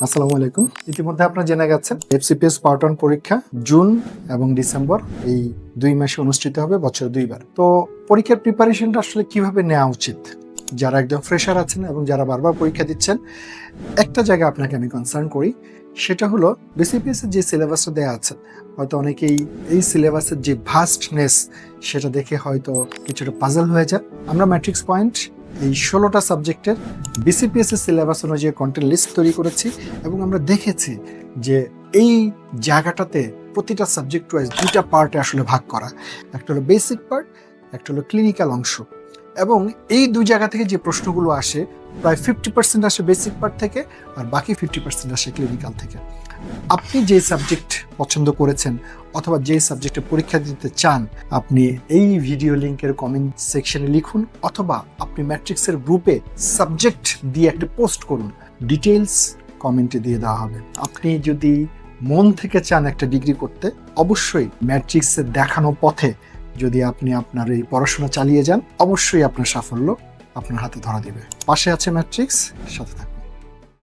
আসসালামু আলাইকুম। ইতিমধ্যে আপনারা জেনে গেছেন এফসিপিএস পার্ট 1 পরীক্ষা জুন এবং ডিসেম্বর এই 2 মাসে অনুষ্ঠিত হবে বছরে 2 বার। তো পরীক্ষার প্রিপারেশনটা আসলে কিভাবে নেওয়া উচিত? যারা একদম ফ্রেশার আছেন এবং যারা বারবার পরীক্ষা দিচ্ছেন, একটা জায়গা আপনাকে আমি কনসার্ন করি, সেটা হলো বিসিপিএস এর যে সিলেবাসটা দেয়া আছে, হয়তো অনেকেই এই সিলেবাসের যে ভাস্টনেস সেটা দেখে হয়তো কিছুটা পাজল হয়ে যায়। আমরা ম্যাট্রিক্স পয়েন্ট এই 16টা সাবজেক্টের বিসিপিএস এর সিলেবাস অনুযায়ী কন্টেন্ট লিস্ট তৈরি করেছি এবং আমরা দেখেছি যে এই জায়গাটাতে প্রতিটা সাবজেক্ট ওয়াইজ 2টা পার্টে আসলে ভাগ করা। একটা হলো বেসিক পার্ট, একটা হলো ক্লিনিক্যাল অংশ। এবং এই দুই জায়গা থেকে যে প্রশ্নগুলো আসে প্রায় 50% আসে বেসিক পার্ট থেকে আর বাকি 50% আসে ক্লিনিক্যাল থেকে। আপনি যে সাবজেক্ট পছন্দ করেছেন অথবা যে সাবজেক্টে পরীক্ষা দিতে চান, আপনি এই ভিডিও লিংকের কমেন্ট সেকশনে লিখুন অথবা আপনি ম্যাট্রিক্সের গ্রুপে সাবজেক্ট দিয়ে একটা পোস্ট করুন, ডিটেইলস কমেন্টে দিয়ে দেওয়া হবে। আপনি যদি মন থেকে চান একটা ডিগ্রি করতে, অবশ্যই ম্যাট্রিক্সের দেখানো পথে যদি আপনি আপনার এই পড়াশোনা চালিয়ে যান, অবশ্যই আপনার সাফল্য আপনার হাতে ধরা দেবে। পাশে আছে ম্যাট্রিক্স, সাথে থাকুন।